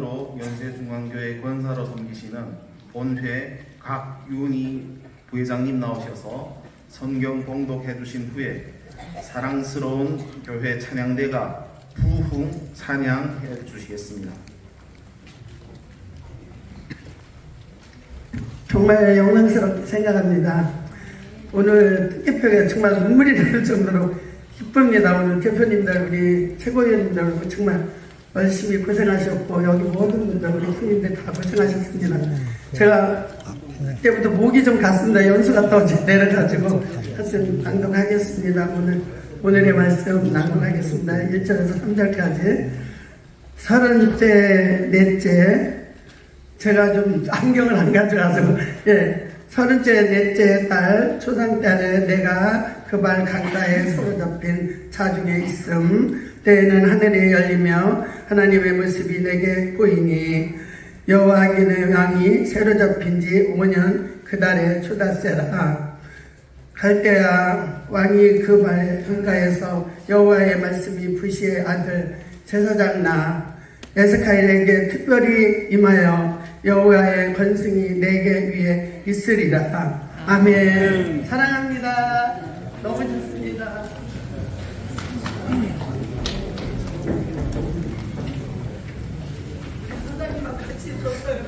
연세중앙교회 권사로 섬기시는 본회 각윤희 부회장님 나오셔서 성경 봉독해 주신 후에 사랑스러운 교회 찬양대가 부흥 찬양해 주시겠습니다. 정말 영광스럽게 생각합니다. 오늘 뜻개표가 정말 눈물이 나는 정도로 기쁩니다. 오늘 대표님들, 우리 최고위원님들 정말 열심히 고생하셨고, 여기 모든 분들, 우리 국민들 다 고생하셨습니다. 제가 그때부터 목이 좀 갔습니다. 연수 갔다 오지 내려가지고 하여튼 낭독하겠습니다. 오늘의 말씀 낭독하겠습니다. 1절에서 3절까지. 34째, 제가 좀 안경을 안 가져가서, 34째 딸, 초상딸에 내가 그 발 강가에 사로잡힌 자중에 있음. 때에는 하늘이 열리며 하나님의 모습이 내게 보이니 여호와의 왕이 새로 잡힌 지 5년 그 달에 초다세라. 갈대아 왕이 그 발 강가에서 여호와의 말씀이 부시의 아들 제사장 나 에스카엘에게 특별히 임하여 여호와의 권승이 내게 위에 있으리라. 아멘. 사랑합니다. 너무 좋습니다. 사장님과 같이 있었어요.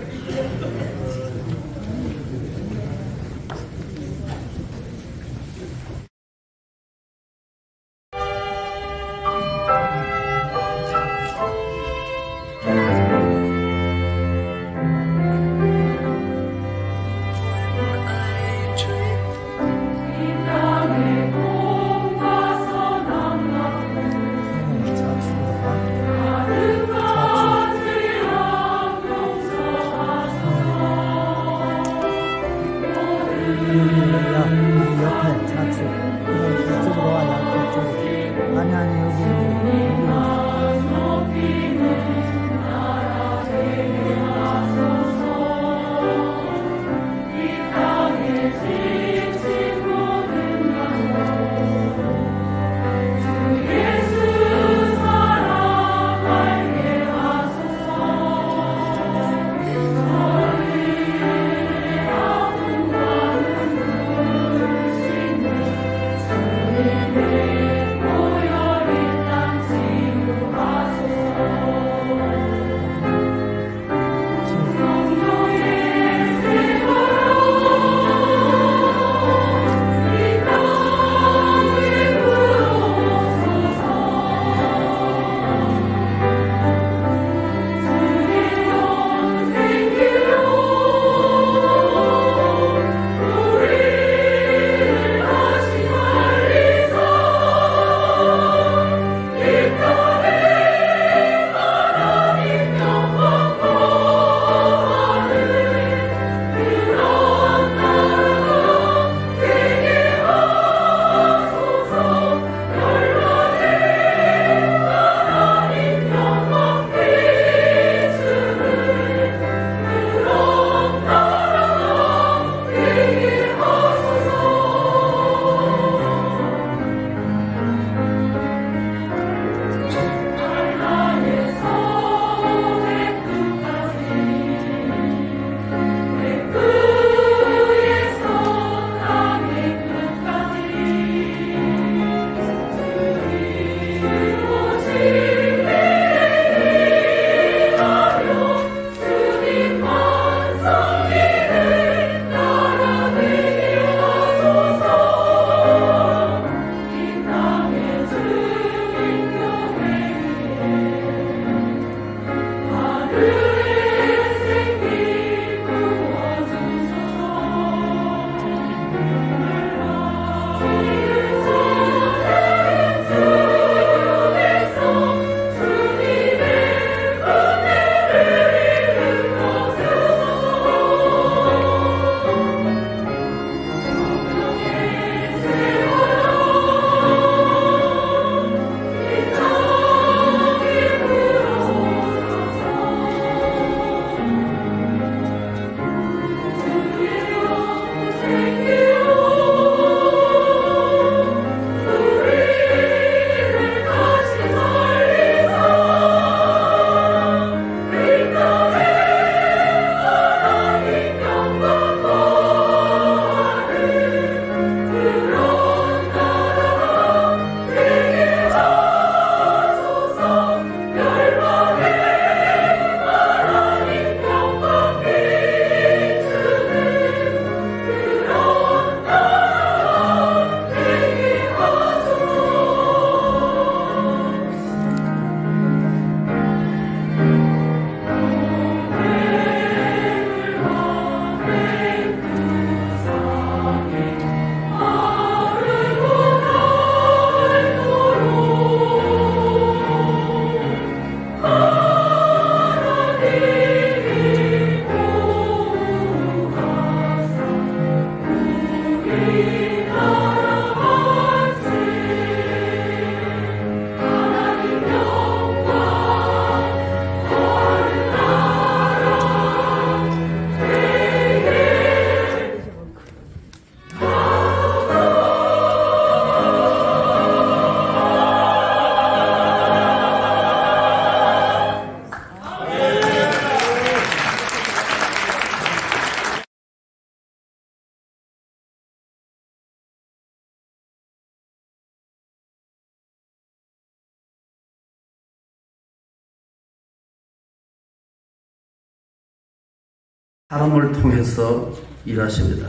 사람을 통해서 일하십니다.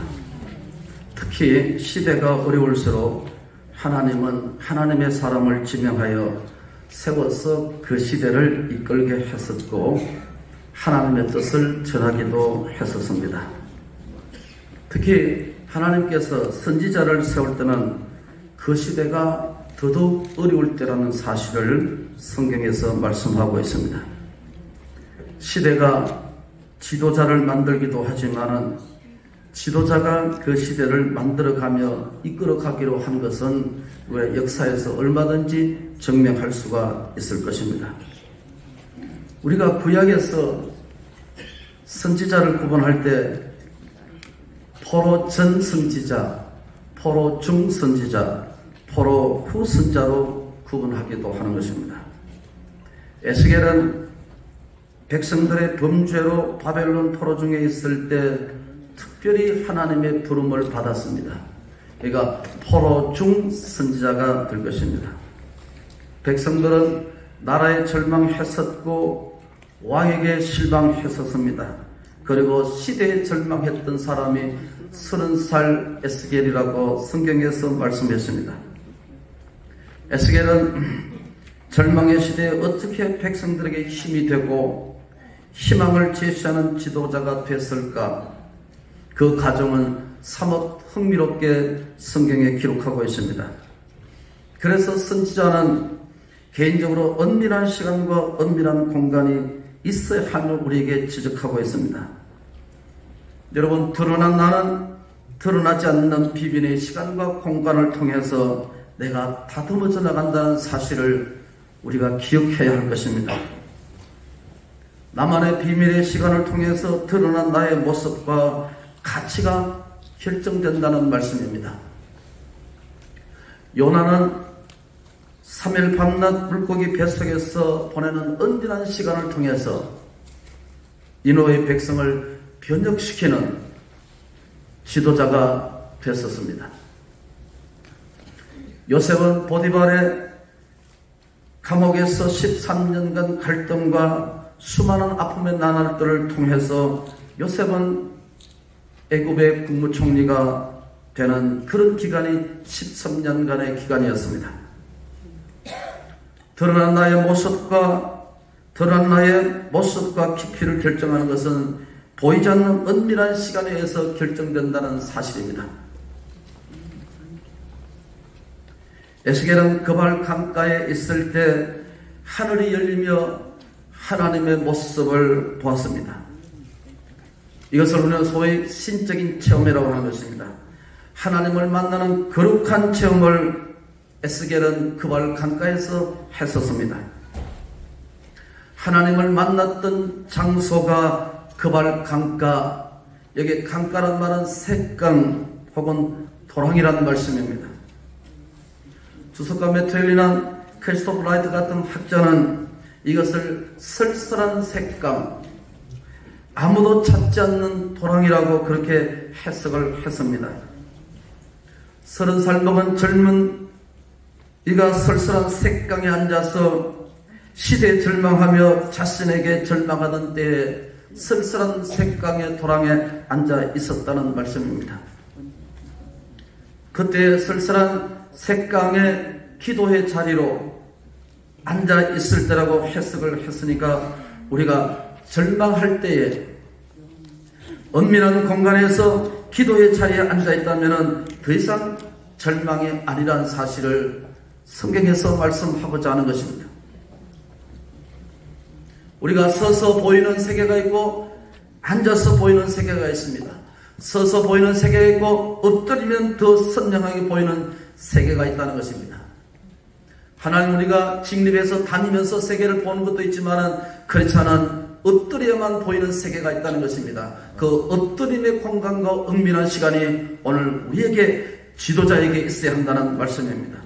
특히 시대가 어려울수록 하나님은 하나님의 사람을 지명하여 세워서 그 시대를 이끌게 했었고 하나님의 뜻을 전하기도 했었습니다. 특히 하나님께서 선지자를 세울 때는 그 시대가 더더욱 어려울 때라는 사실을 성경에서 말씀하고 있습니다. 시대가 지도자를 만들기도 하지만은 지도자가 그 시대를 만들어가며 이끌어가기로 한 것은 왜 역사에서 얼마든지 증명할 수가 있을 것입니다. 우리가 구약에서 선지자를 구분할 때 포로 전 선지자, 포로 중 선지자, 포로 후 선자로 구분하기도 하는 것입니다. 에스겔은 백성들의 범죄로 바벨론 포로 중에 있을 때 특별히 하나님의 부름을 받았습니다. 그러니까 포로 중 선지자가 될 것입니다. 백성들은 나라에 절망했었고 왕에게 실망했었습니다. 그리고 시대에 절망했던 사람이 30살 에스겔이라고 성경에서 말씀했습니다. 에스겔은 절망의 시대에 어떻게 백성들에게 힘이 되고 희망을 제시하는 지도자가 됐을까? 그 과정은 사뭇 흥미롭게 성경에 기록하고 있습니다. 그래서 선지자는 개인적으로 은밀한 시간과 은밀한 공간이 있어야 함을 우리에게 지적하고 있습니다. 여러분, 드러난 나는 드러나지 않는 비밀의 시간과 공간을 통해서 내가 다듬어져 나간다는 사실을 우리가 기억해야 할 것입니다. 나만의 비밀의 시간을 통해서 드러난 나의 모습과 가치가 결정된다는 말씀입니다. 요나는 3일 밤낮 물고기 뱃속에서 보내는 은밀한 시간을 통해서 니느웨의 백성을 변혁시키는 지도자가 됐었습니다. 요셉은 보디발의 감옥에서 13년간 갈등과 수많은 아픔의 나날들을 통해서 요셉은 애굽의 국무총리가 되는 그런 기간이 13년간의 기간이었습니다. 드러난 나의 모습과 깊이를 결정하는 것은 보이지 않는 은밀한 시간에 의해서 결정된다는 사실입니다. 에스겔은 그발 강가에 있을 때 하늘이 열리며 하나님의 모습을 보았습니다. 이것을 우리는 소위 신적인 체험이라고 하는 것입니다. 하나님을 만나는 거룩한 체험을 에스겔은 그발 강가에서 했었습니다. 하나님을 만났던 장소가 그발 강가, 여기 강가란 말은 샛강 혹은 도랑이라는 말씀입니다. 주석가 메트렐리나 크리스토프 라이트 같은 학자는 이것을 쓸쓸한 샛강, 아무도 찾지 않는 도랑이라고 그렇게 해석을 했습니다. 30살 먹은 젊은 이가 쓸쓸한 샛강에 앉아서 시대에 절망하며 자신에게 절망하던 때에 쓸쓸한 샛강의 도랑에 앉아 있었다는 말씀입니다. 그때 쓸쓸한 샛강의 기도의 자리로 앉아 있을 때라고 해석을 했으니까 우리가 절망할 때에 은밀한 공간에서 기도의 자리에 앉아 있다면 더 이상 절망이 아니라는 사실을 성경에서 말씀하고자 하는 것입니다. 우리가 서서 보이는 세계가 있고 앉아서 보이는 세계가 있습니다. 서서 보이는 세계가 있고 엎드리면 더 선명하게 보이는 세계가 있다는 것입니다. 하나님, 우리가 직립해서 다니면서 세계를 보는 것도 있지만 그렇지 않은 엎드려야만 보이는 세계가 있다는 것입니다. 그 엎드림의 공간과 은밀한 시간이 오늘 우리에게 지도자에게 있어야 한다는 말씀입니다.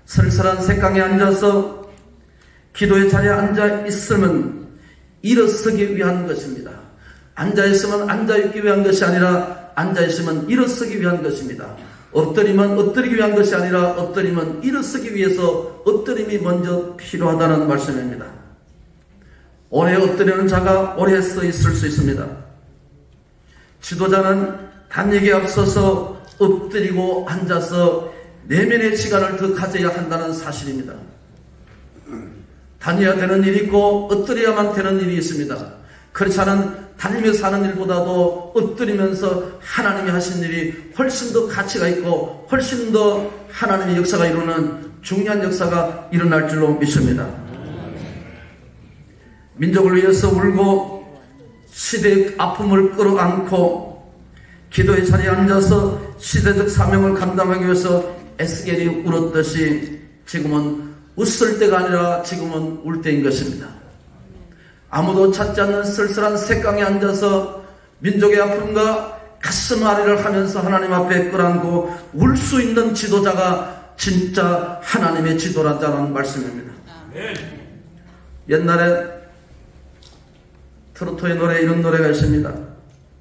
쓸쓸한 샛강에 앉아서 기도의 자리에 앉아 있으면 일어서기 위한 것입니다. 앉아 있으면 앉아 있기 위한 것이 아니라 앉아 있으면 일어서기 위한 것입니다. 엎드리면 엎드리기 위한 것이 아니라 엎드리면 일어서기 위해서 엎드림이 먼저 필요하다는 말씀입니다. 오래 엎드리는 자가 오래 서 있을 수 있습니다. 지도자는 단익에 앞서서 엎드리고 앉아서 내면의 시간을 더 가져야 한다는 사실입니다. 다녀야 되는 일이 있고 엎드려야만 되는 일이 있습니다. 그렇지 않은 다니며 사는 일보다도 엎드리면서 하나님이 하신 일이 훨씬 더 가치가 있고 훨씬 더 하나님의 역사가 이루는 중요한 역사가 일어날 줄로 믿습니다. 민족을 위해서 울고 시대의 아픔을 끌어안고 기도의 자리에 앉아서 시대적 사명을 감당하기 위해서 에스겔이 울었듯이 지금은 웃을 때가 아니라 지금은 울 때인 것입니다. 아무도 찾지 않는 쓸쓸한 색강에 앉아서 민족의 아픔과 가슴 아래를 하면서 하나님 앞에 끌어안고 울 수 있는 지도자가 진짜 하나님의 지도자라는 말씀입니다. 옛날에 트로트의 노래 이런 노래가 있습니다.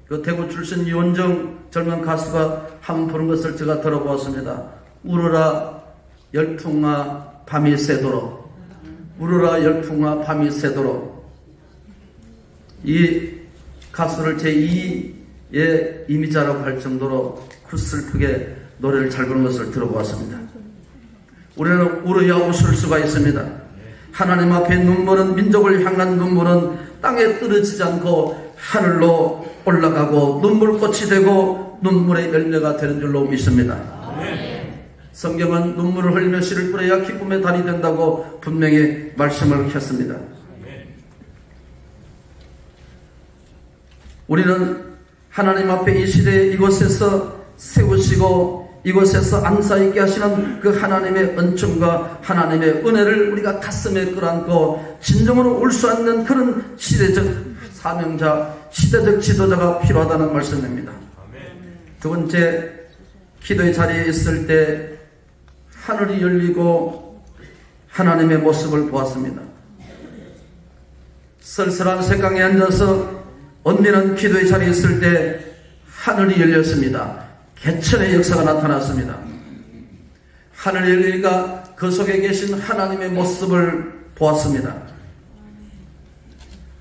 그 대구 출신 이원정 젊은 가수가 한 번 부른 것을 제가 들어보았습니다. 울어라 열풍아 밤이 새도록, 울어라 열풍아 밤이 새도록. 이 가수를 제2의 이미자라고 할 정도로 구슬프게 노래를 잘 부른 것을 들어보았습니다. 우리는 울어야 웃을 수가 있습니다. 하나님 앞에 눈물은, 민족을 향한 눈물은 땅에 떨어지지 않고 하늘로 올라가고 눈물꽃이 되고 눈물의 열매가 되는 줄로 믿습니다. 성경은 눈물을 흘리며 씨를 뿌려야 기쁨의 달이 된다고 분명히 말씀을 했습니다. 우리는 하나님 앞에 이 시대에 이곳에서 세우시고 이곳에서 안사있게 하시는 그 하나님의 은총과 하나님의 은혜를 우리가 가슴에 끌어안고 진정으로 울 수 없는 그런 시대적 사명자, 시대적 지도자가 필요하다는 말씀입니다. 두 번째, 기도의 자리에 있을 때 하늘이 열리고 하나님의 모습을 보았습니다. 쓸쓸한 색강에 앉아서 언니는 기도의 자리에 있을 때 하늘이 열렸습니다. 개천의 역사가 나타났습니다. 하늘이 열리니까 그 속에 계신 하나님의 모습을 보았습니다.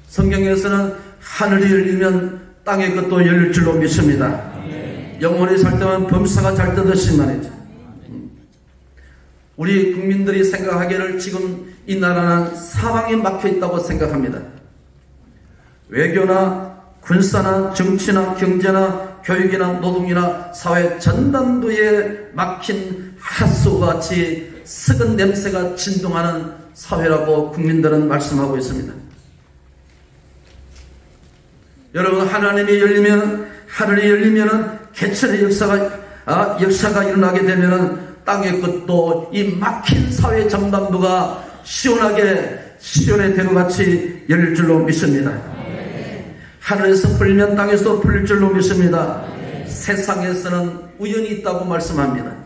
성경에서는 하늘이 열리면 땅의 것도 열릴 줄로 믿습니다. 영원히 살 때면 범사가 잘 뜨듯이 말이죠. 우리 국민들이 생각하기를 지금 이 나라는 사방에 막혀 있다고 생각합니다. 외교나 군사나 정치나 경제나 교육이나 노동이나 사회 전반부에 막힌 핫소같이 썩은 냄새가 진동하는 사회라고 국민들은 말씀하고 있습니다. 여러분, 하나님이 열리면, 하늘이 열리면 개천의 역사가 일어나게 되면 땅의 끝도 이 막힌 사회 전반부가 시원의 대로같이 열릴 줄로 믿습니다. 하늘에서 풀리면 땅에서 풀릴 줄로 믿습니다. 세상에서는 우연이 있다고 말씀합니다.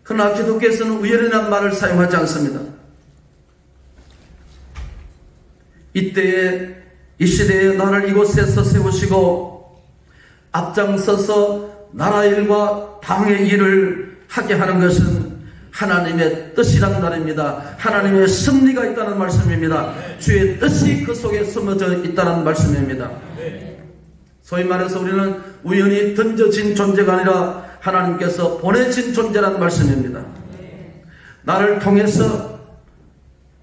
그러나 기독교에서는 우연이라는 말을 사용하지 않습니다. 이때에 이 시대에 나를 이곳에서 세우시고 앞장서서 나라 일과 당의 일을 하게 하는 것은 하나님의 뜻이란 말입니다. 하나님의 섭리가 있다는 말씀입니다. 주의 뜻이 그 속에 숨어져 있다는 말씀입니다. 소위 말해서 우리는 우연히 던져진 존재가 아니라 하나님께서 보내진 존재란 말씀입니다. 나를 통해서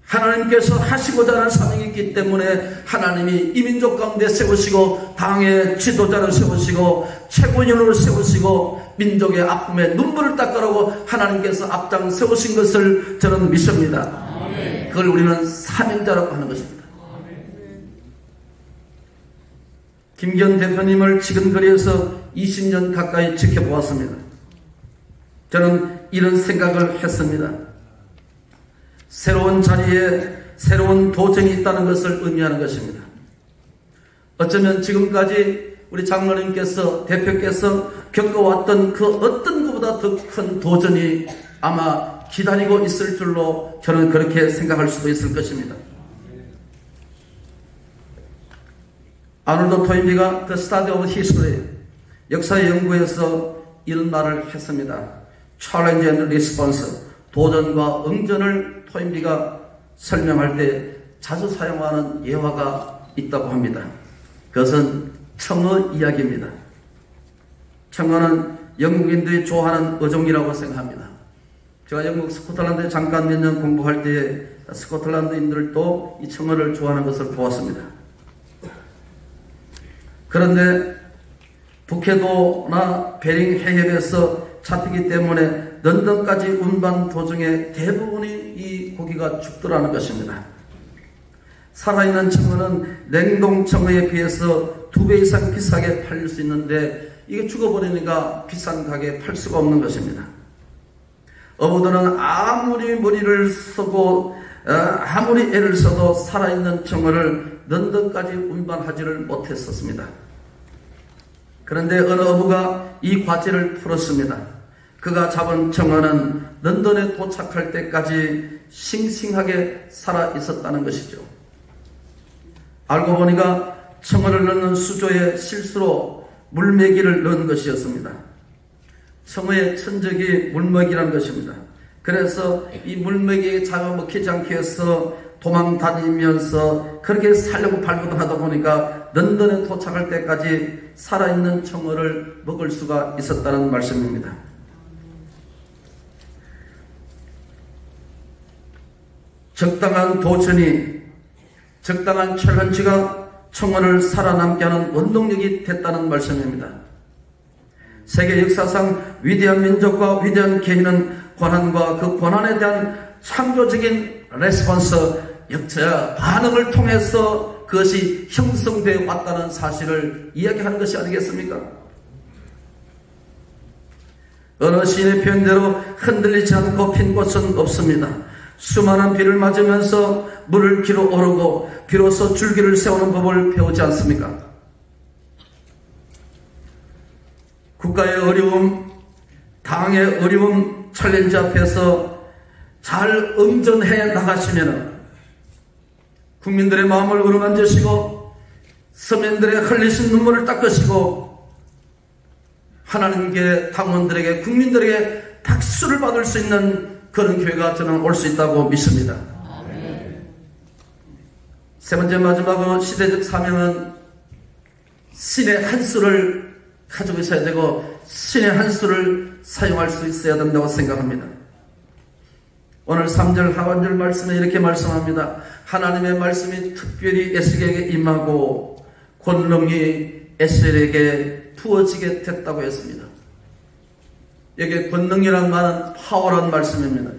하나님께서 하시고자 하는 사명이 있기 때문에 하나님이 이 민족 가운데 세우시고 당의 지도자를 세우시고 최고인으로 세우시고 민족의 아픔에 눈물을 닦으라고 하나님께서 앞장 세우신 것을 저는 믿습니다. 그걸 우리는 사명자라고 하는 것입니다. 김기현 대표님을 지근거리에서 20년 가까이 지켜보았습니다. 저는 이런 생각을 했습니다. 새로운 자리에 새로운 도전이 있다는 것을 의미하는 것입니다. 어쩌면 지금까지 우리 장로님께서, 대표께서 겪어왔던 그 어떤 것보다 더 큰 도전이 아마 기다리고 있을 줄로 저는 그렇게 생각할 수도 있을 것입니다. 아놀드 토인비가 The Study of History, 역사의 연구에서 이런 말을 했습니다. Challenge and Response, 도전과 응전을 토인비가 설명할 때 자주 사용하는 예화가 있다고 합니다. 그것은 청어 이야기입니다. 청어는 영국인들이 좋아하는 어종이라고 생각합니다. 제가 영국 스코틀랜드에 잠깐 몇 년 공부할 때 스코틀랜드인들도 이 청어를 좋아하는 것을 보았습니다. 그런데 북해도나 베링 해협에서 잡히기 때문에 런던까지 운반 도중에 대부분이 이 고기가 죽더라는 것입니다. 살아있는 청어는 냉동 청어에 비해서 2배 이상 비싸게 팔릴 수 있는데 이게 죽어버리니까 비싼 가격에 팔 수가 없는 것입니다. 어부들은 아무리 머리를 쓰고 아무리 애를 써도 살아있는 청어를 런던까지 운반하지를 못했었습니다. 그런데 어느 어부가 이 과제를 풀었습니다. 그가 잡은 청어는 런던에 도착할 때까지 싱싱하게 살아있었다는 것이죠. 알고 보니까 청어를 넣는 수조에 실수로 물메기를 넣은 것이었습니다. 청어의 천적이 물먹이라는 것입니다. 그래서 이 물먹이에 잡아먹히지 않기 위해서 도망 다니면서 그렇게 살려고 발부를 하다 보니까 런던에 도착할 때까지 살아있는 청어를 먹을 수가 있었다는 말씀입니다. 적당한 도전이, 적당한 챌린지가 청어를 살아남게 하는 원동력이 됐다는 말씀입니다. 세계 역사상 위대한 민족과 위대한 개인은 고난과 그 고난에 대한 창조적인 레스폰스, 반응을 통해서 그것이 형성되어 왔다는 사실을 이야기하는 것이 아니겠습니까? 어느 시인의 표현대로 흔들리지 않고 핀 꽃은 없습니다. 수많은 비를 맞으면서 물을 기로 오르고 비로소 줄기를 세우는 법을 배우지 않습니까? 국가의 어려움, 당의 어려움, 챌린지 앞에서 잘 응전해 나가시면 국민들의 마음을 어루만지시고 서민들의 흘리신 눈물을 닦으시고 하나님께, 당원들에게, 국민들에게 박수를 받을 수 있는 그런 교회가 저는 올 수 있다고 믿습니다. 세 번째 마지막으로 시대적 사명은 신의 한 수를 가지고 있어야 되고 신의 한 수를 사용할 수 있어야 된다고 생각합니다. 오늘 3절 하반절 말씀에 이렇게 말씀합니다. 하나님의 말씀이 특별히 에스겔에게 임하고 권능이 에스겔에게 부어지게 됐다고 했습니다. 여기 권능이라는 말은 파워라는 말씀입니다.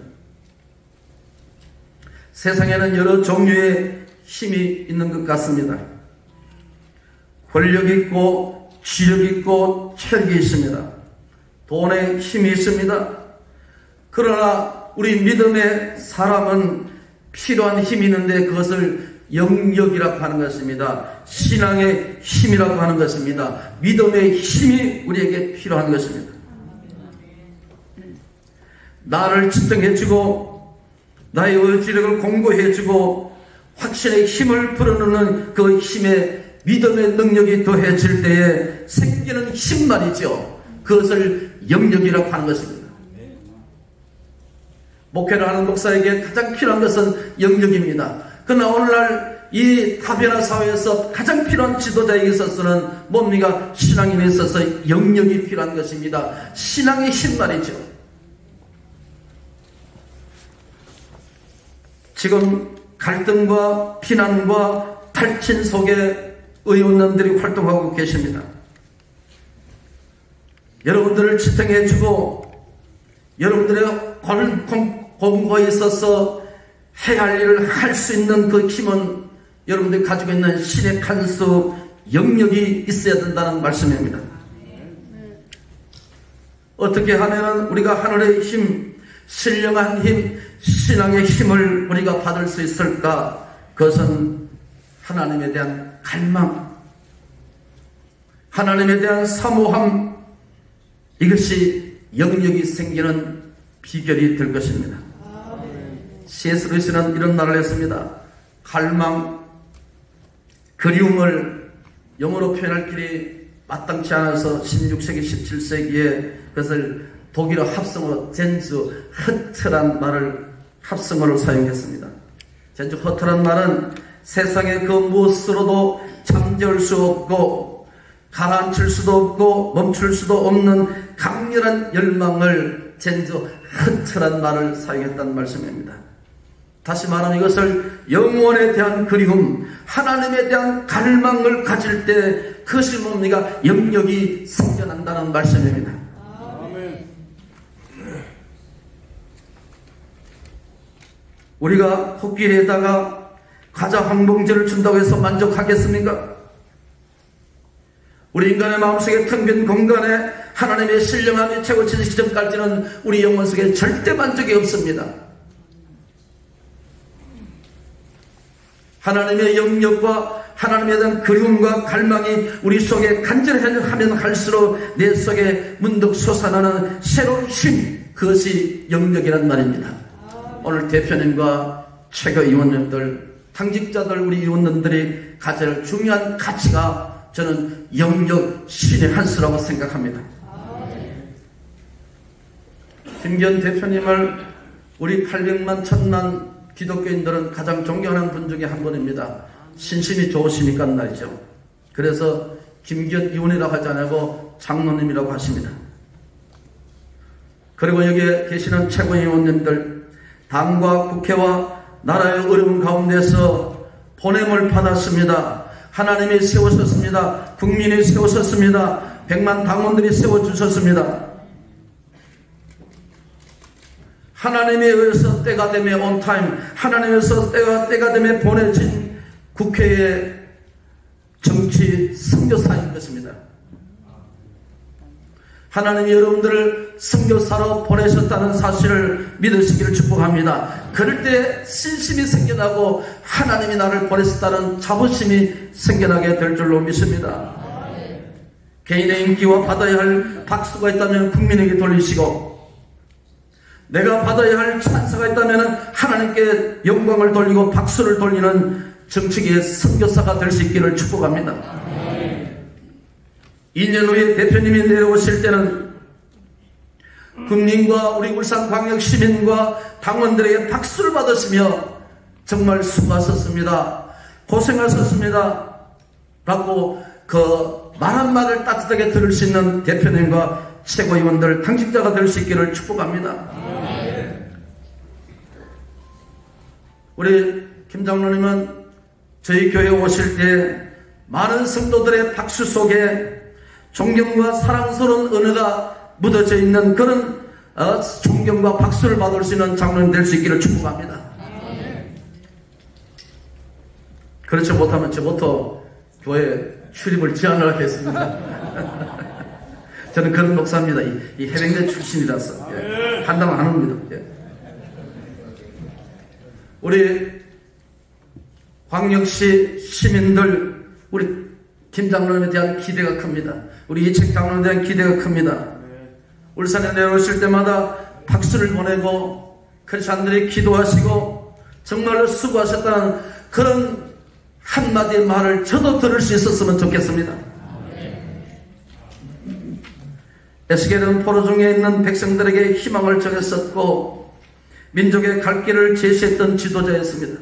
세상에는 여러 종류의 힘이 있는 것 같습니다. 권력 있고 지력 있고 체력이 있습니다. 돈의 힘이 있습니다. 그러나 우리 믿음의 사람은 필요한 힘이 있는데 그것을 영역이라고 하는 것입니다. 신앙의 힘이라고 하는 것입니다. 믿음의 힘이 우리에게 필요한 것입니다. 나를 측정해주고 나의 의지력을 공고해주고 확신의 힘을 불어넣는 그 힘에 믿음의 능력이 더해질 때에 생기는 힘 말이죠. 그것을 영역이라고 하는 것입니다. 목회를 하는 목사에게 가장 필요한 것은 영역입니다. 그러나 오늘날 이 다변화 사회에서 가장 필요한 지도자에게 있어서는 뭡니까? 신앙인에 있어서 영역이 필요한 것입니다. 신앙의 힘 말이죠. 지금 갈등과 비난과 탈진 속에 의원님들이 활동하고 계십니다. 여러분들을 지탱해주고 여러분들의 공부에 있어서 해야 할 일을 할 수 있는 그 힘은 여러분들이 가지고 있는 신의 간수 영역이 있어야 된다는 말씀입니다. 어떻게 하면 우리가 하늘의 힘, 신령한 힘, 신앙의 힘을 우리가 받을 수 있을까? 그것은 하나님에 대한 갈망, 하나님에 대한 사모함, 이것이 영역이 생기는 비결이 될 것입니다. C.S. 루이스는 이런 말을 했습니다. 갈망, 그리움을 영어로 표현할 길이 마땅치 않아서 16세기, 17세기에 그것을 독일어 합성어로 젠즈, 흐트란 말을 합성어로 사용했습니다. 전주 허투란 말은 세상의 그 무엇으로도 잠재울 수 없고 가라앉힐 수도 없고 멈출 수도 없는 강렬한 열망을 전주 허투란 말을 사용했다는 말씀입니다. 다시 말하면 이것을 영원에 대한 그리움, 하나님에 대한 갈망을 가질 때 그것이 뭡니까? 영역이 생겨난다는 말씀입니다. 아멘. 우리가 코끼리에다가 과자 한 봉지를 준다고 해서 만족하겠습니까? 우리 인간의 마음속에 텅 빈 공간에 하나님의 신령함이 최고치는 시점까지는 우리 영혼 속에 절대 만족이 없습니다. 하나님의 영역과 하나님에 대한 그리움과 갈망이 우리 속에 간절하면 할수록 내 속에 문득 솟아나는 새로운 힘, 그것이 영역이란 말입니다. 오늘 대표님과 최고위원님들, 당직자들, 우리 위원님들이 가질 중요한 가치가 저는 영역 신의 한 수라고 생각합니다. 김기현 대표님을 우리 800만 1000만 기독교인들은 가장 존경하는 분 중에 한 분입니다. 신심이 좋으시니까 말이죠. 그래서 김기현 의원이라고 하지 않고 장로님이라고 하십니다. 그리고 여기에 계시는 최고위원님들, 당과 국회와 나라의 어려운 가운데서 보냄을 받았습니다. 하나님이 세우셨습니다. 국민이 세우셨습니다. 100만 당원들이 세워주셨습니다. 하나님에 의해서 때가 되매 온 타임, 하나님에 의해서 때가 되매 보내진 국회의 정치 선교사인 것입니다. 하나님이 여러분들을 선교사로 보내셨다는 사실을 믿으시기를 축복합니다. 그럴 때 신심이 생겨나고 하나님이 나를 보내셨다는 자부심이 생겨나게 될 줄로 믿습니다. 개인의 인기와 받아야 할 박수가 있다면 국민에게 돌리시고, 내가 받아야 할 찬사가 있다면 하나님께 영광을 돌리고 박수를 돌리는 정치계의 선교사가 될 수 있기를 축복합니다. 2년 후에 대표님이 내려오실 때는 국민과 우리 울산광역 시민과 당원들에게 박수를 받으시며 정말 수고하셨습니다, 고생하셨습니다 라고 그 말 한마디를 따뜻하게 들을 수 있는 대표님과 최고위원들, 당직자가 될 수 있기를 축복합니다. 우리 김 장로님은 저희 교회에 오실 때 많은 성도들의 박수 속에 존경과 사랑스러운 은혜가 묻어져 있는 그런 존경과 박수를 받을 수 있는 장로님 될 수 있기를 축복합니다. 그렇지 못하면 저부터 교회 출입을 제한을 하겠습니다. 저는 그런 목사입니다. 이 해병대 출신이라서 판단 안 합니다. 우리 광역시 시민들, 우리 김 장로님에 대한 기대가 큽니다. 우리 이책 장로님에 대한 기대가 큽니다. 울산에 내려오실 때마다 박수를 보내고 크리스찬들이 기도하시고 정말로 수고하셨다는 그런 한마디의 말을 저도 들을 수 있었으면 좋겠습니다. 에스겔은 포로 중에 있는 백성들에게 희망을 전했었고 민족의 갈 길을 제시했던 지도자였습니다.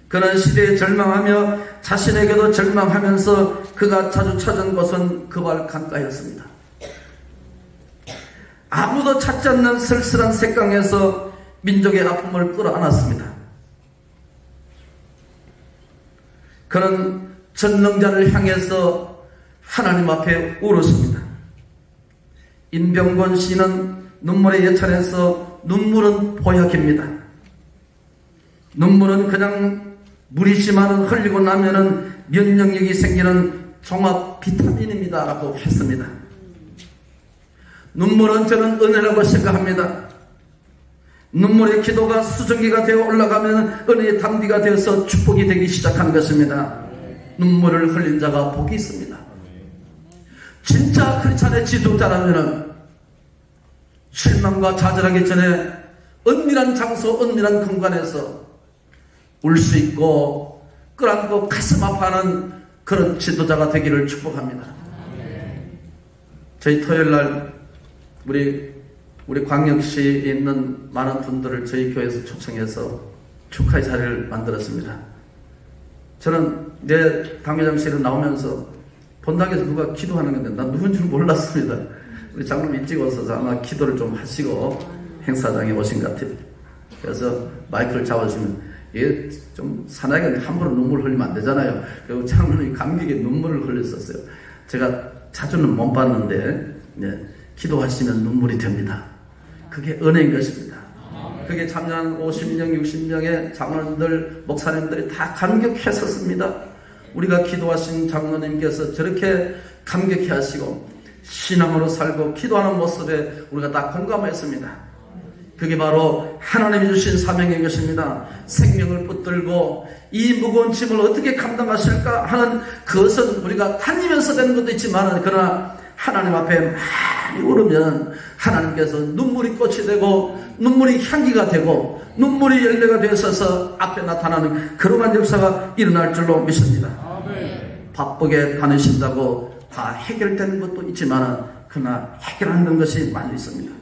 그는 시대에 절망하며 자신에게도 절망하면서 그가 자주 찾은 곳은 그발 강가였습니다. 아무도 찾지 않는 쓸쓸한 색강에서 민족의 아픔을 끌어안았습니다. 그는 전능자를 향해서 하나님 앞에 울었습니다. 임병권 씨는 눈물의 예찬에서 눈물은 보약입니다. 눈물은 그냥 물이지만 흘리고 나면은 면역력이 생기는 종합 비타민입니다 라고 했습니다. 눈물은 저는 은혜라고 생각합니다. 눈물의 기도가 수증기가 되어 올라가면 은혜의 단비가 되어서 축복이 되기 시작한 것입니다. 눈물을 흘린 자가 복이 있습니다. 진짜 크리스찬의 지도자라면 실망과 좌절하기 전에 은밀한 장소, 은밀한 공간에서 울 수 있고 끌어안고 가슴 아파하는 그런 지도자가 되기를 축복합니다. 저희 토요일날 우리 광역시에 있는 많은 분들을 저희 교회에서 초청해서 축하의 자리를 만들었습니다. 저는 내 당회장실에 나오면서 본당에서 누가 기도하는 건데 난 누군 줄 몰랐습니다. 우리 장로님 일찍 오셔서 아마 기도를 좀 하시고 행사장에 오신 것 같아요. 그래서 마이크를 잡아주시면 얘 좀 사나이가 함부로 눈물 흘리면 안 되잖아요. 그리고 장로님이 감격에 눈물을 흘렸었어요. 제가 자주는 못 봤는데 기도하시면 눈물이 됩니다. 그게 은혜인 것입니다. 그게 작년 50명, 60명의 장로님들, 목사님들이 다 감격했었습니다. 우리가 기도하신 장로님께서 저렇게 감격해 하시고 신앙으로 살고 기도하는 모습에 우리가 다 공감했습니다. 그게 바로 하나님이 주신 사명인 것입니다. 생명을 붙들고 이 무거운 짐을 어떻게 감당하실까 하는 그것은 우리가 다니면서 되는 것도 있지만, 그러나 하나님 앞에 많이 울으면 하나님께서 눈물이 꽃이 되고 눈물이 향기가 되고 눈물이 열매가 되어서 앞에 나타나는 그러한 역사가 일어날 줄로 믿습니다. 바쁘게 다니신다고 다 해결되는 것도 있지만 그러나 해결하는 것이 많이 있습니다.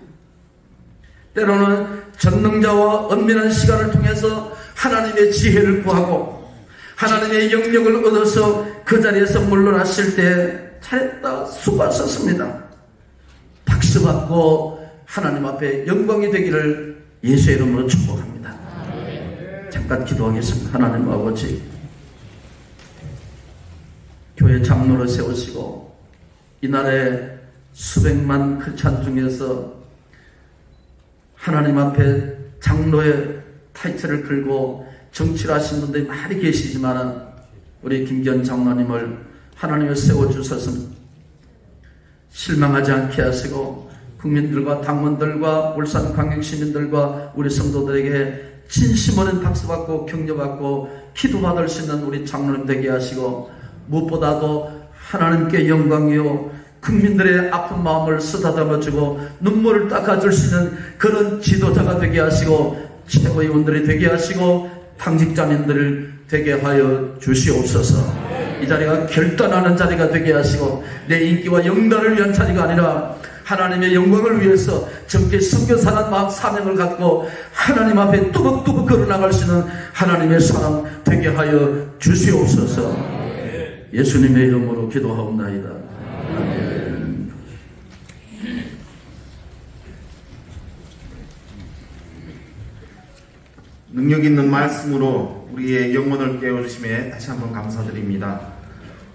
때로는 전능자와 은밀한 시간을 통해서 하나님의 지혜를 구하고 하나님의 영역을 얻어서 그 자리에서 물러나실 때 잘했다, 수고하셨습니다. 박수 받고 하나님 앞에 영광이 되기를 예수의 이름으로 축복합니다. 잠깐 기도하겠습니다. 하나님 아버지, 교회 장로를 세우시고 이날에 수백만 크리스찬 중에서 하나님 앞에 장로의 타이틀을 걸고 정치를 하신 분들이 많이 계시지만 우리 김기현 장로님을 하나님을 세워주셔서 실망하지 않게 하시고 국민들과 당원들과 울산광역시민들과 우리 성도들에게 진심 어린 박수받고 격려받고 기도받을 수 있는 우리 장로님 되게 하시고, 무엇보다도 하나님께 영광이요 국민들의 아픈 마음을 쓰다듬어주고 눈물을 닦아줄 수 있는 그런 지도자가 되게 하시고 최고위원들이 되게 하시고 당직자님들을 되게 하여 주시옵소서. 이 자리가 결단하는 자리가 되게 하시고 내 인기와 영달을 위한 자리가 아니라 하나님의 영광을 위해서 젊게 섬겨사는 마음 사명을 갖고 하나님 앞에 뚜벅뚜벅 걸어나갈 수 있는 하나님의 사람 되게 하여 주시옵소서. 예수님의 이름으로 기도하옵나이다. 아멘. 능력 있는 말씀으로 우리의 영혼을 깨워주심에 다시 한번 감사드립니다.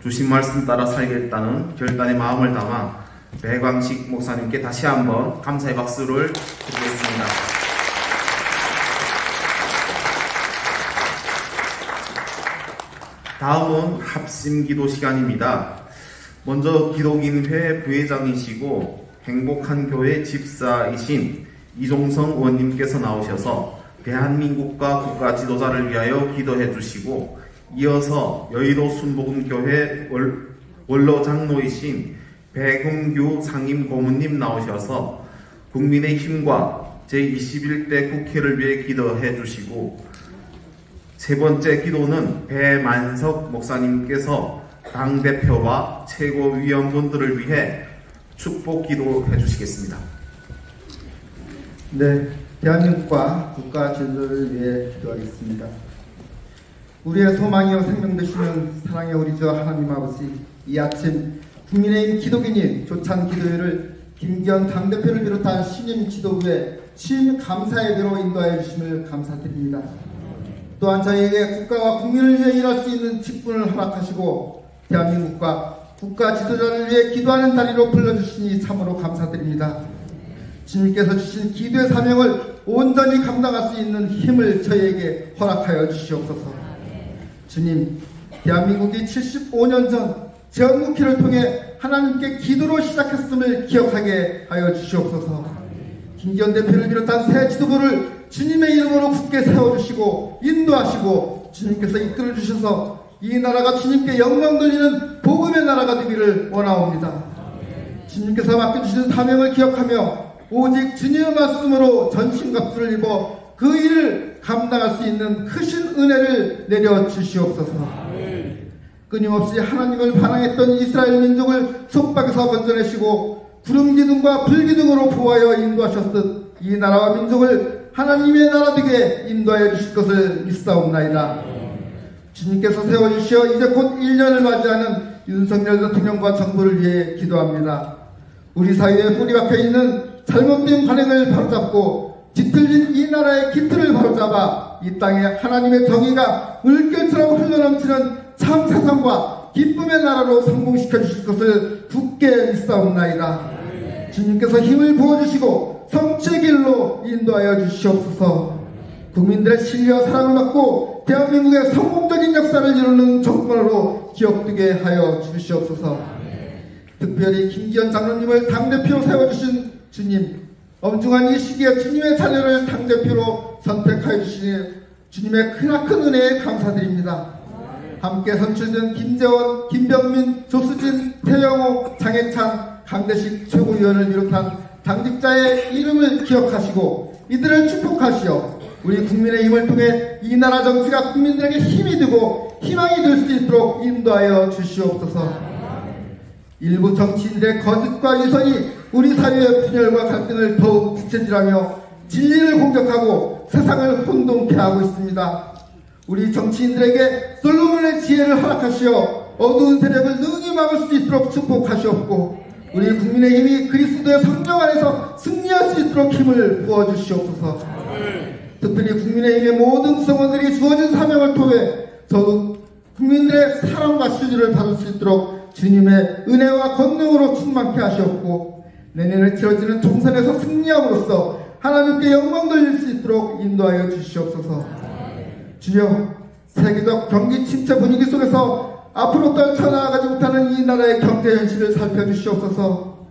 주신 말씀 따라 살겠다는 결단의 마음을 담아 배광식 목사님께 다시 한번 감사의 박수를 드리겠습니다. 다음은 합심기도 시간입니다. 먼저 기독인회 부회장이시고 행복한 교회 집사이신 이종성 의원님께서 나오셔서 대한민국과 국가 지도자를 위하여 기도해 주시고, 이어서 여의도 순복음교회 원로 장로이신 배금규 상임 고문님 나오셔서 국민의힘과 제21대 국회를 위해 기도해 주시고, 세 번째 기도는 배만석 목사님께서 당대표와 최고위원분들을 위해 축복 기도해 주시겠습니다. 네, 대한민국과 국가 지도를 위해 기도하겠습니다. 우리의 소망이요 생명 되시는 사랑의 우리 주 하나님 아버지, 이 아침 국민의힘 기독인이 조찬 기도회를 김기현 당대표를 비롯한 신임 지도부에 신 감사의 배로 인도하여 주심을 감사드립니다. 또한 저희에게 국가와 국민을 위해 일할 수 있는 직분을 허락하시고 대한민국과 국가 지도자를 위해 기도하는 자리로 불러주시니 참으로 감사드립니다. 주님께서 주신 기도의 사명을 온전히 감당할 수 있는 힘을 저희에게 허락하여 주시옵소서. 주님, 대한민국이 75년 전 제헌국회를 통해 하나님께 기도로 시작했음을 기억하게 하여 주시옵소서. 김기현 대표를 비롯한 새 지도부를 주님의 이름으로 굳게 세워주시고 인도하시고 주님께서 이끌어주셔서 이 나라가 주님께 영광 돌리는 복음의 나라가 되기를 원하옵니다. 주님께서 맡겨주신 사명을 기억하며 오직 주님의 말씀으로 전신갑주를 입어 그 일을 감당할 수 있는 크신 은혜를 내려주시옵소서. 끊임없이 하나님을 반항했던 이스라엘 민족을 속박에서 건져내시고 구름기둥과 불기둥으로 보호하여 인도하셨듯 이 나라와 민족을 하나님의 나라 되게 인도하여 주실 것을 믿사옵나이다. 주님께서 세워주시어 이제 곧 1년을 맞이하는 윤석열 대통령과 정부를 위해 기도합니다. 우리 사회에 뿌리 박혀있는 잘못된 관행을 바로잡고 뒤틀린 이 나라의 기틀을 바로잡아 이 땅에 하나님의 정의가 물결처럼 흘러넘치는 참 세상과 기쁨의 나라로 성공시켜 주실 것을 굳게 믿사옵나이다. 주님께서 힘을 부어주시고 성취의 길로 인도하여 주시옵소서. 국민들의 신뢰와 사랑을 받고 대한민국의 성공적인 역사를 이루는 정권으로 기억되게 하여 주시옵소서. 특별히 김기현 장로님을 당대표로 세워주신 주님, 엄중한 이 시기에 주님의 자녀를 당대표로 선택하여 주시니 주님의 크나큰 은혜에 감사드립니다. 함께 선출된 김재원, 김병민, 조수진, 태영호, 장해찬, 강대식 최고위원을 비롯한 당직자의 이름을 기억하시고 이들을 축복하시어 우리 국민의 힘을 통해 이 나라 정치가 국민들에게 힘이 되고 희망이 될 수 있도록 인도하여 주시옵소서. 일부 정치인들의 거짓과 유선이 우리 사회의 분열과 갈등을 더욱 부채질하며 진리를 공격하고 세상을 혼돈케 하고 있습니다. 우리 정치인들에게 솔로몬의 지혜를 허락하시어 어두운 세력을 능히 막을 수 있도록 축복하시옵고 우리 국민의힘이 그리스도의 성령 안에서 승리할 수 있도록 힘을 부어주시옵소서. 특별히 국민의힘의 모든 구성원들이 주어진 사명을 통해 더욱 국민들의 사랑과 신뢰를 받을 수 있도록 주님의 은혜와 권능으로 충만케 하시옵고 내년에 치러지는 총선에서 승리함으로써 하나님께 영광 돌릴 수 있도록 인도하여 주시옵소서. 주여, 세계적 경기 침체 분위기 속에서 앞으로 떨쳐나가지 못하는 이 나라의 경제 현실을 살펴주시옵소서.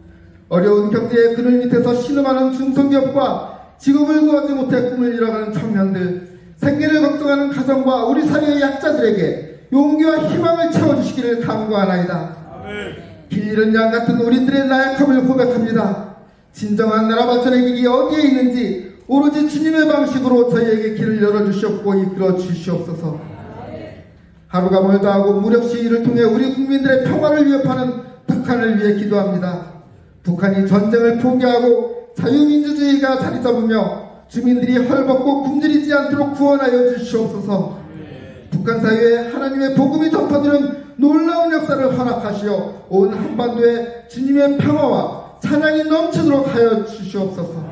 어려운 경제의 그늘 밑에서 신음하는 중소기업과 직업을 구하지 못해 꿈을 잃어가는 청년들, 생계를 걱정하는 가정과 우리 사회의 약자들에게 용기와 희망을 채워주시기를 간구하나이다. 길 잃은 양 같은 우리들의 나약함을 고백합니다. 진정한 나라 발전의 길이 어디에 있는지 오로지 주님의 방식으로 저희에게 길을 열어주시옵고 이끌어 주시옵소서. 하루가 멀다 하고 무력 시위를 통해 우리 국민들의 평화를 위협하는 북한을 위해 기도합니다. 북한이 전쟁을 포기하고 자유민주주의가 자리 잡으며 주민들이 헐벗고 굶주리지 않도록 구원하여 주시옵소서. 북한 사회에 하나님의 복음이 전파되는 놀라운 역사를 허락하시어 온 한반도에 주님의 평화와 찬양이 넘치도록 하여 주시옵소서.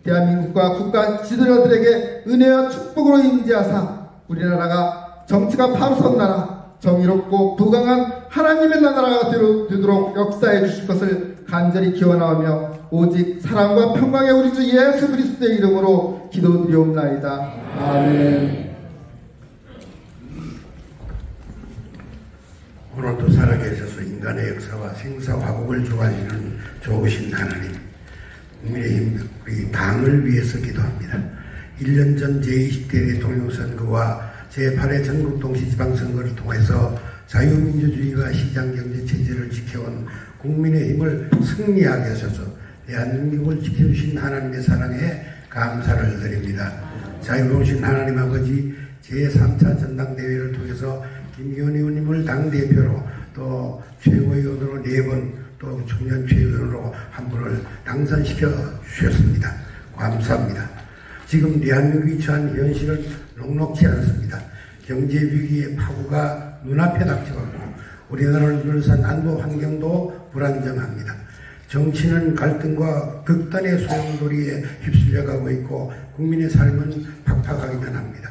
대한민국과 국가 지도자들에게 은혜와 축복으로 임재하사 우리나라가 정치가 바로 선 나라, 정의롭고 부강한 하나님의 나라가 되도록 역사해 주실 것을 간절히 기원하며 오직 사랑과 평강의 우리 주 예수 그리스도의 이름으로 기도드리옵나이다. 아멘. 오늘도 살아계셔서 인간의 역사와 생사화복을 주관하시는 좋으신 하나님, 국민의힘 우리 당을 위해서 기도합니다. 1년 전 제20대 대통령 선거와 제8회 전국동시지방선거를 통해서 자유민주주의와 시장경제체제를 지켜온 국민의힘을 승리하게 하셔서 대한민국을 지켜주신 하나님의 사랑에 감사를 드립니다. 자유로우신 하나님 아버지, 제3차 전당대회를 통해서 김기현 의원님을 당대표로 또 최고위원으로 4번 또 청년 최고위원으로 한 분을 당선시켜 주셨습니다. 감사합니다. 지금 대한민국이 처한 현실은 녹록지 않습니다. 경제위기의 파고가 눈앞에 닥쳐왔고 우리나라를 둘러싼 안보 환경도 불안정합니다. 정치는 갈등과 극단의 소용돌이에 휩쓸려가고 있고 국민의 삶은 팍팍하기만 합니다.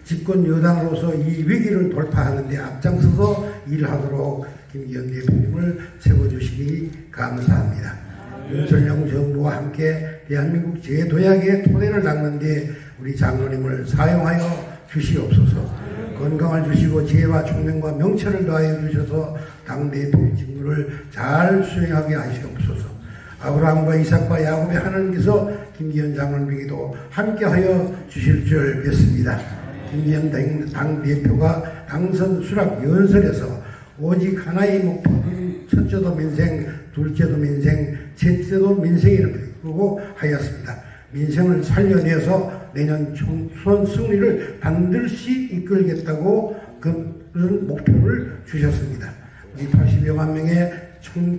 집권 여당으로서 이 위기를 돌파하는 데 앞장서서 일하도록 김기현 대표님을 세워주시니 감사합니다. 윤석열 정부와 함께 대한민국 제도약의 토대를 닦는 데 우리 장로님을 사용하여 주시옵소서. 건강을 주시고 지혜와 총명과 명철을 더하여 주셔서 당대표의 직무를 잘 수행하게 하시옵소서. 아브라함과 이삭과 야곱의 하나님께서 김기현 장로님에게도 함께하여 주실 줄 믿습니다. 김기현 당대표가 당선 수락 연설에서 오직 하나의 목표는 첫째도 민생, 둘째도 민생, 셋째도 민생이라고 하였습니다. 민생을 살려내서 내년 총선 승리를 반드시 이끌겠다고 그런 목표를 주셨습니다. 우리 80여만 명의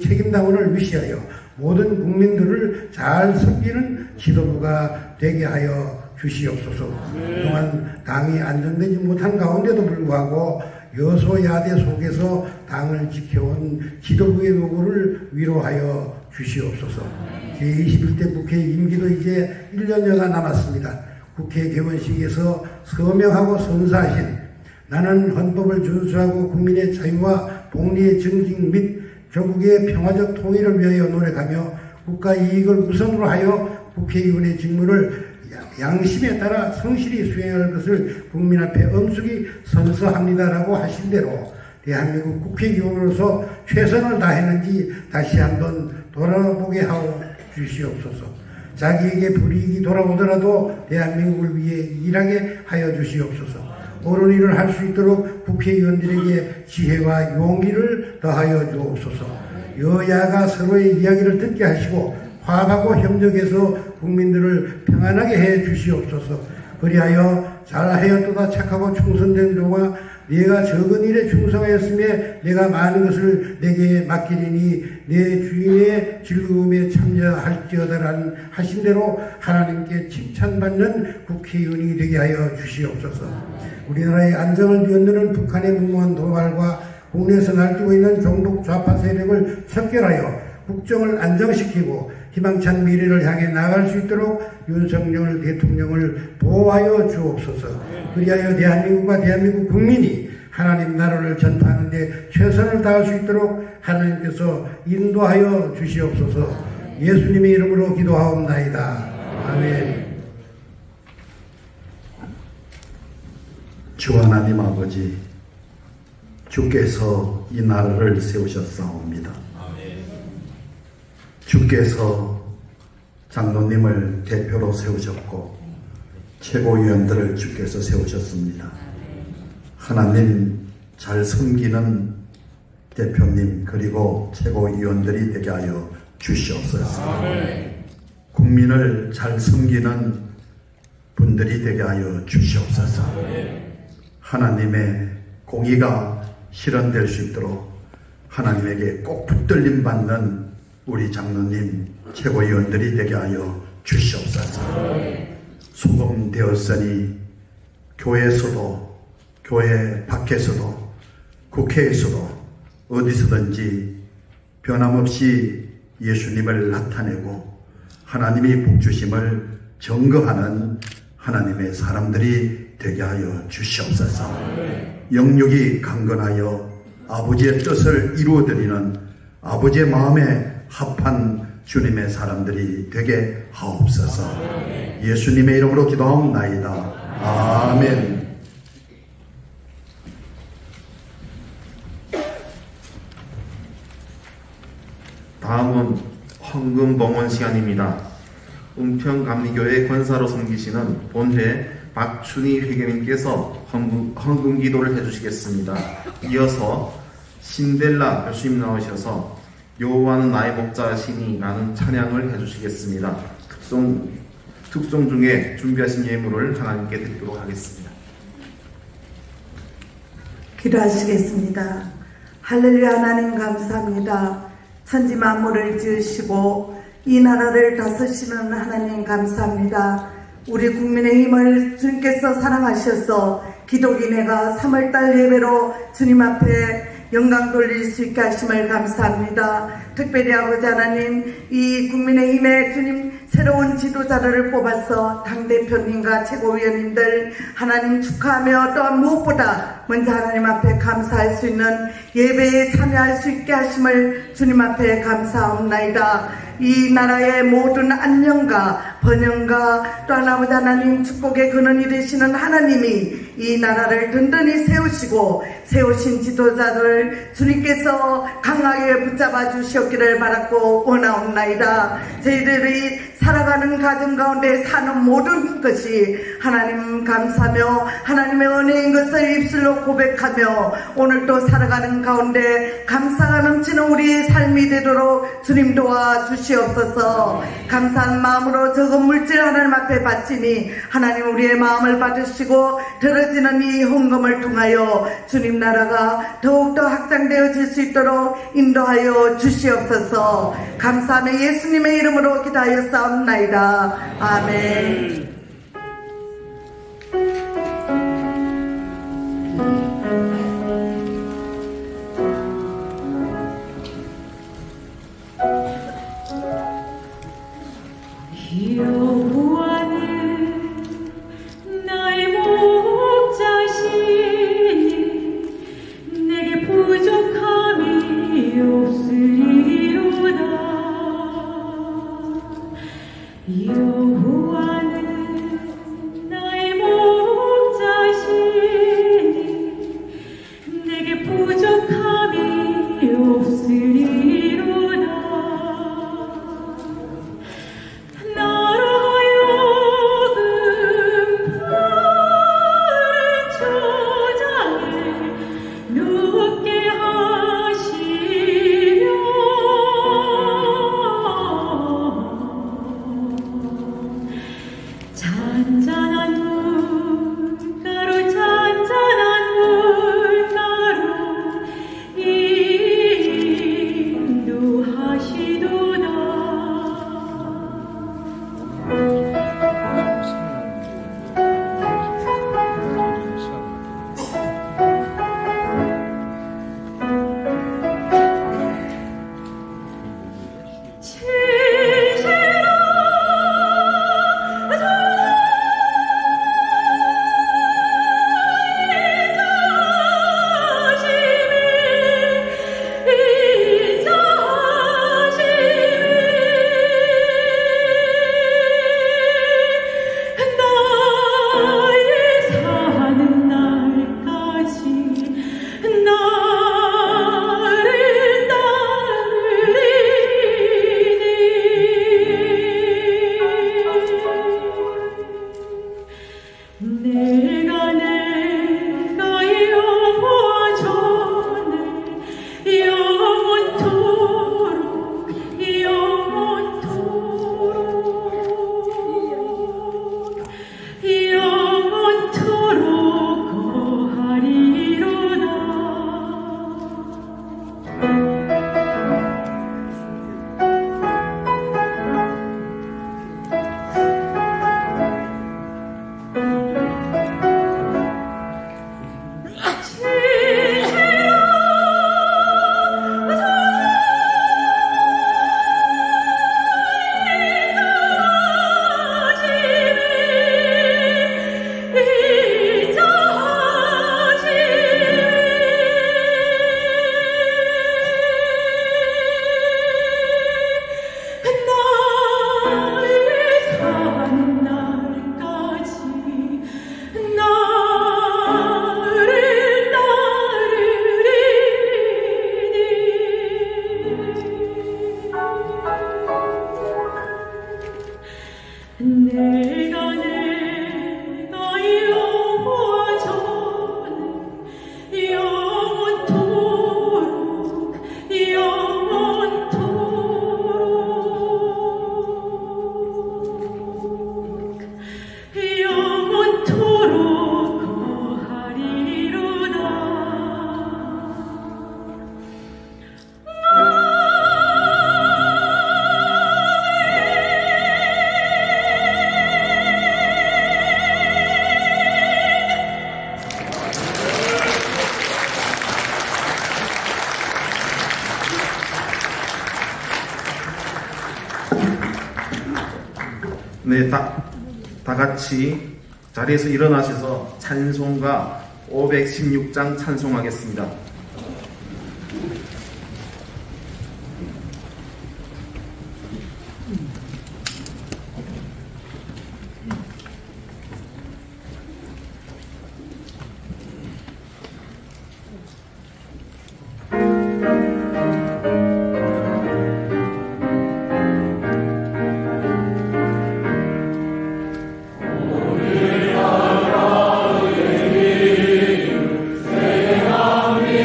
책임당원을 위시하여 모든 국민들을 잘 섬기는 지도부가 되게 하여 주시옵소서. 그동안 당이 안정되지 못한 가운데도 불구하고 여소야대 속에서 당을 지켜온 지도부의 노고를 위로하여 주시옵소서. 제21대 국회 임기도 이제 1년여가 남았습니다. 국회 개원식에서 서명하고 선사하신 나는 헌법을 준수하고 국민의 자유와 복리의 정직 및 조국의 평화적 통일을 위하여 노력하며 국가 이익을 우선으로 하여 국회의원의 직무를 양심에 따라 성실히 수행할 것을 국민 앞에 엄숙히 선서합니다라고 하신 대로 대한민국 국회의원으로서 최선을 다했는지 다시 한번 돌아보게 하고 주시옵소서. 자기에게 불이익이 돌아오더라도 대한민국을 위해 일하게 하여 주시옵소서. 옳은 일을 할 수 있도록 국회의원들에게 지혜와 용기를 더하여 주옵소서. 여야가 서로의 이야기를 듣게 하시고 화합하고 협력해서 국민들을 평안하게 해 주시옵소서. 그리하여 잘하였도다 착하고 충성된 종아 네가 적은 일에 충성하였으며 내가 많은 것을 내게 맡기리니 내 주인의 즐거움에 참여할지어다라는 하신 대로 하나님께 칭찬받는 국회의원이 되게 하여 주시옵소서. 우리나라의 안정을 뒤흔드는 북한의 무모한 도발과 국내에서 날뛰고 있는 종북 좌파 세력을 척결하여 국정을 안정시키고 희망찬 미래를 향해 나아갈 수 있도록 윤석열 대통령을 보호하여 주옵소서. 그리하여 대한민국과 대한민국 국민이 하나님 나라를 전파하는 데 최선을 다할 수 있도록 하나님께서 인도하여 주시옵소서. 예수님의 이름으로 기도하옵나이다. 아멘. 주 하나님 아버지, 주께서 이 나라를 세우셨사옵니다. 주께서 장로님을 대표로 세우셨고 최고위원들을 주께서 세우셨습니다. 하나님 잘 섬기는 대표님 그리고 최고위원들이 되게 하여 주시옵소서. 국민을 잘 섬기는 분들이 되게 하여 주시옵소서. 하나님의 공의가 실현될 수 있도록 하나님에게 꼭 붙들림 받는 우리 장로님 최고위원들이 되게 하여 주시옵소서. 소금되었으니 교회에서도 교회 밖에서도 국회에서도 어디서든지 변함없이 예수님을 나타내고 하나님이 복주심을 증거하는 하나님의 사람들이 되게 하여 주시옵소서. 영육이 강건하여 아버지의 뜻을 이루어드리는 아버지의 마음에 합한 주님의 사람들이 되게 하옵소서. 예수님의 이름으로 기도하옵나이다. 아멘. 다음은 헌금봉헌 시간입니다. 은평감리교회 권사로 섬기시는 본회 박춘희 회계님께서 헌금 기도를 해주시겠습니다. 이어서 신델라 교수님 나오셔서 여호와는 나의 목자시니 라는 찬양을 해주시겠습니다. 특송 중에 준비하신 예물을 하나님께 드리도록 하겠습니다. 기도하시겠습니다. 할렐루야. 하나님 감사합니다. 천지 만물을 지으시고 이 나라를 다스리시는 하나님 감사합니다. 우리 국민의힘을 주님께서 사랑하셔서 기독인회가 3월달 예배로 주님 앞에 영광 돌릴 수 있게 하심을 감사합니다. 특별히 아버지 하나님, 이 국민의힘에 주님 새로운 지도자들을 뽑아서 당대표님과 최고위원님들 하나님 축하하며 또한 무엇보다 먼저 하나님 앞에 감사할 수 있는 예배에 참여할 수 있게 하심을 주님 앞에 감사합니다. 이 나라의 모든 안녕과 번영과 또한 아버지 하나님 축복의 근원이 되시는 하나님이 이 나라를 든든히 세우시고 세우신 지도자들 주님께서 강하게 붙잡아 주시옵기를 바랐고 원하옵나이다. 저희들이 살아가는 가정 가운데 사는 모든 것이 하나님 감사하며 하나님의 은혜인 것을 입술로 고백하며 오늘도 살아가는 가운데 감사가 넘치는 우리의 삶이 되도록 주님 도와주시옵소서. 감사한 마음으로 적은 물질 하나님 앞에 바치니 하나님 우리의 마음을 받으시고 들어 드려지는 이 헌금을 통하여 주님 나라가 더욱더 확장되어질 수 있도록 인도하여 주시옵소서. 감사하며 예수님의 이름으로 기도하여 싸움나이다. 아멘. 네, 다 같이 자리에서 일어나셔서 찬송가 516장 찬송하겠습니다. 우리 나라의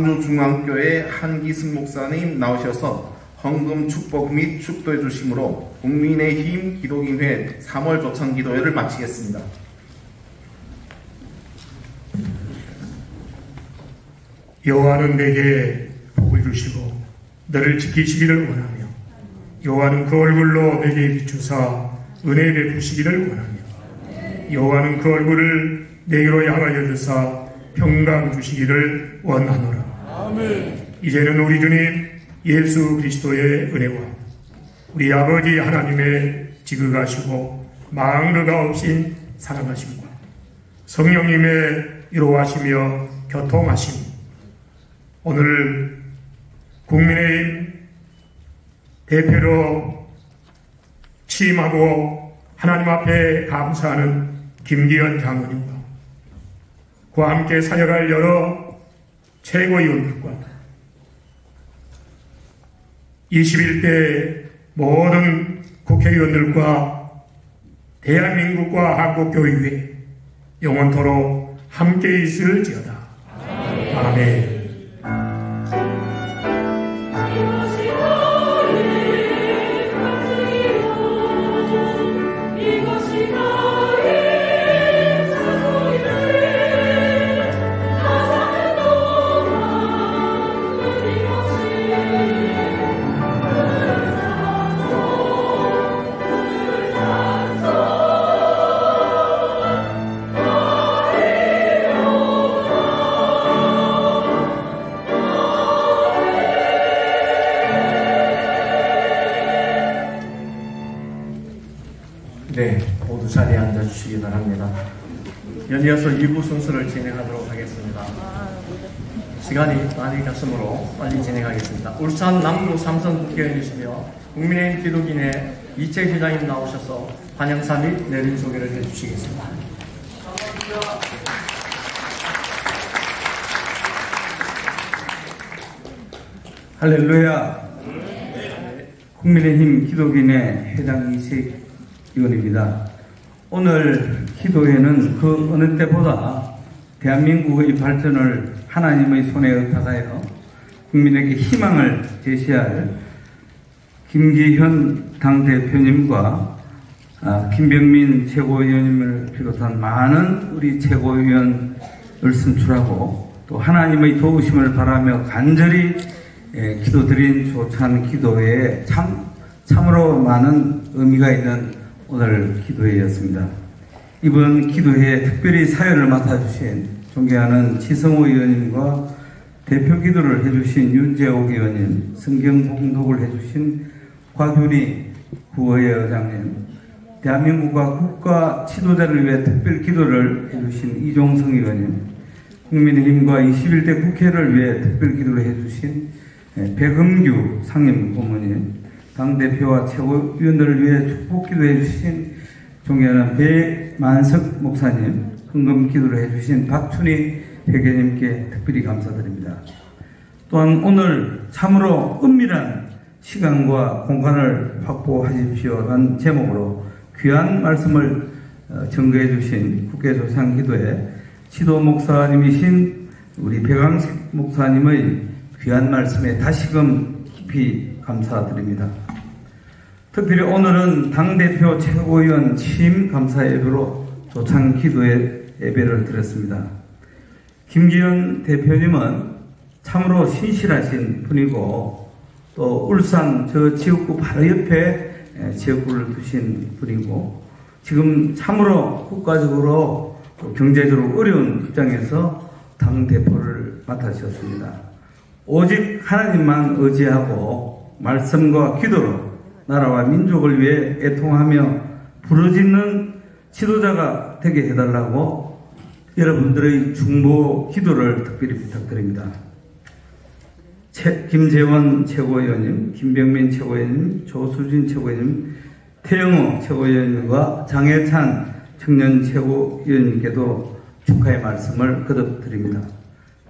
광주중앙교회 한기승 목사님 나오셔서 헌금 축복 및 축도해 주심으로 국민의힘 기독인회 3월 조창 기도회를 마치겠습니다. 여호와는 내게 복을 주시고 너를 지키시기를 원하며 여호와는 그 얼굴로 내게 비추사 은혜 베푸시기를 원하며 여호와는 그 얼굴을 내게로 향하여 주사 평강 주시기를 원하노라. 아멘. 이제는 우리 주님 예수 그리스도의 은혜와 우리 아버지 하나님의 지극하시고 망르가 없인 사랑하심과 성령님의 위로하시며 교통하심, 오늘 국민의힘 대표로 취임하고 하나님 앞에 감사하는 김기현 장로님과 그와 함께 사역할 여러 최고위원들과 21대 모든 국회의원들과 대한민국과 한국교회에 영원토록 함께 있을지어다. 아멘. 네, 모두 자리에 앉아주시기 바랍니다. 연이어서 2부 순서를 진행하도록 하겠습니다. 시간이 많이 갔으므로 빨리 진행하겠습니다. 울산 남구 삼선 국회의원이시며 국민의힘 기독인의 이채 회장님 나오셔서 환영사 및 내린 소개를 해주시겠습니다. 할렐루야. 국민의힘 기독인의 회장 이채 의원입니다. 오늘 기도회는 그 어느 때보다 대한민국의 발전을 하나님의 손에 의탁하여 국민에게 희망을 제시할 김기현 당대표님과 김병민 최고위원님을 비롯한 많은 우리 최고위원을 선출하고 또 하나님의 도우심을 바라며 간절히 기도드린 조찬 기도회에 참으로 많은 의미가 있는 오늘 기도회였습니다. 이번 기도회에 특별히 사회를 맡아주신 존경하는 지성호 의원님과 대표 기도를 해주신 윤재옥 의원님, 성경 봉독을 해주신 곽윤희 구의회 의장님, 대한민국과 국가 지도자를 위해 특별 기도를 해주신 이종성 의원님, 국민의힘과 21대 국회를 위해 특별 기도를 해주신 백음규 상임 고모님, 당대표와 최고위원들을 위해 축복 기도해 주신 존경하는 배만석 목사님, 헌금 기도를 해주신 박춘희 회계님께 특별히 감사드립니다. 또한 오늘 참으로 은밀한 시간과 공간을 확보하십시오라는 제목으로 귀한 말씀을 전거해 주신 국회 조상 기도회 지도 목사님이신 우리 배광식 목사님의 귀한 말씀에 다시금 깊이 감사드립니다. 특별히 오늘은 당대표 최고위원 취임 감사 예배로 조창 기도회 예배를 드렸습니다. 김기현 대표님은 참으로 신실하신 분이고 또 울산 저 지역구 바로 옆에 지역구를 두신 분이고 지금 참으로 국가적으로 경제적으로 어려운 입장에서 당대표를 맡아주셨습니다. 오직 하나님만 의지하고 말씀과 기도로 나라와 민족을 위해 애통하며 부르짖는 지도자가 되게 해달라고 여러분들의 중보 기도를 특별히 부탁드립니다. 김재원 최고위원님, 김병민 최고위원님, 조수진 최고위원님, 태영호 최고위원님과 장해찬 청년 최고위원님께도 축하의 말씀을 거듭드립니다.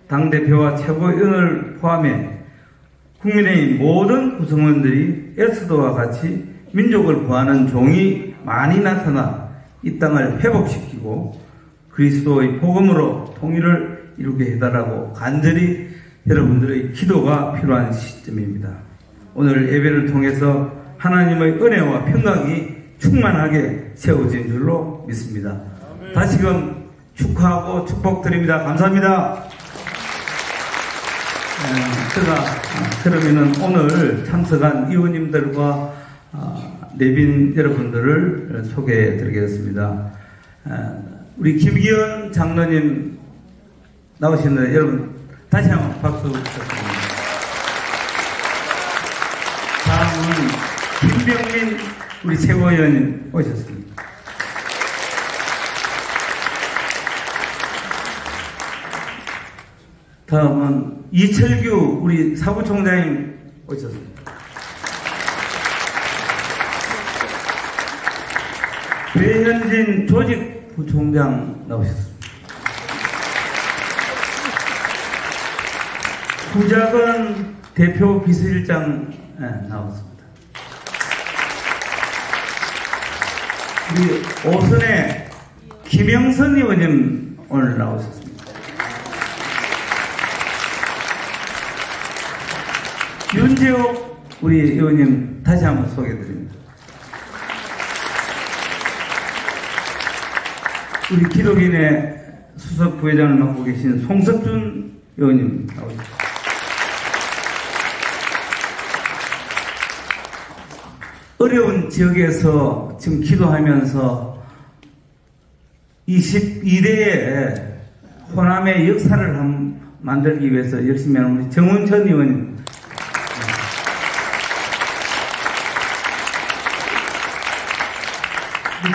당대표와 최고위원을 포함해 국민의 모든 구성원들이 에스더와 같이 민족을 구하는 종이 많이 나타나 이 땅을 회복시키고 그리스도의 복음으로 통일을 이루게 해달라고 간절히 여러분들의 기도가 필요한 시점입니다. 오늘 예배를 통해서 하나님의 은혜와 평강이 충만하게 세워진 줄로 믿습니다. 다시금 축하하고 축복드립니다. 감사합니다. 그러면은 오늘 참석한 의원님들과 내빈 여러분들을 소개해 드리겠습니다. 우리 김기현 장로님 나오시는데 여러분 다시 한번 박수 부탁드립니다. 다음은 김병민 우리 최고위원님 오셨습니다. 다음은 이철규 우리 사무총장님 오셨습니다. 배현진 조직부총장 나오셨습니다. 구자건 대표 비서실장 나왔습니다. 우리 오선의 김영선 의원님 오늘 나오셨습니다. 윤재옥 우리 의원님 다시 한번 소개해드립니다. 우리 기독인의 수석 부회장을 맡고 계신 송석준 의원님 나오셨습니다. 어려운 지역에서 지금 기도하면서 22대의 호남의 역사를 만들기 위해서 열심히 하는 우리 정운천 의원님,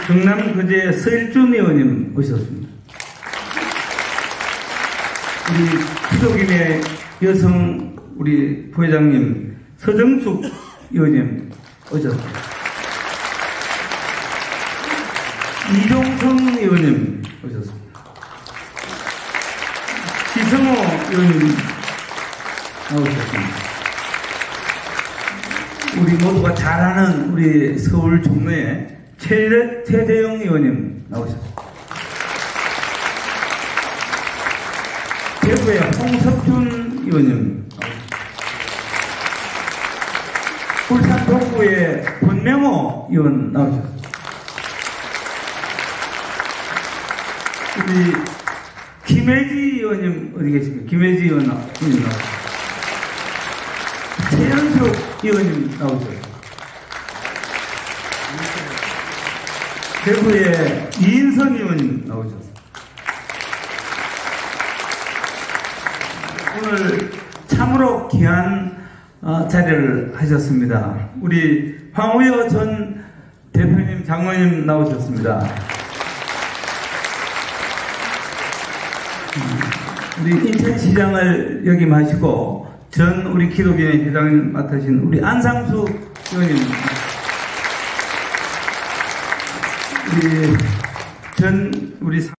경남거제 서일준 의원님 오셨습니다. 우리 기독인의 여성 우리 부회장님 서정숙 의원님 오셨습니다. 이종성 의원님 오셨습니다. 지성호 의원님 나오셨습니다. 우리 모두가 잘 아는 우리 서울 종로의 최대영 의원님 나오셨습니다. 대구의 홍석준 의원님 나오셨습니다. 울산 동구의 권명호 의원 나오셨습니다. 우리 김혜지 의원님 어디 계십니까? 김혜지 의원 나오셨습니다. 최현숙 의원님 나오셨습니다. 대구의 이인선 의원님 나오셨습니다. 오늘 참으로 귀한 자리를 하셨습니다. 우리 황우여 전 대표님, 장로님 나오셨습니다. 우리 인천시장을 역임하시고 전 우리 기독인의 회장을 맡으신 우리 안상수 의원님, 우리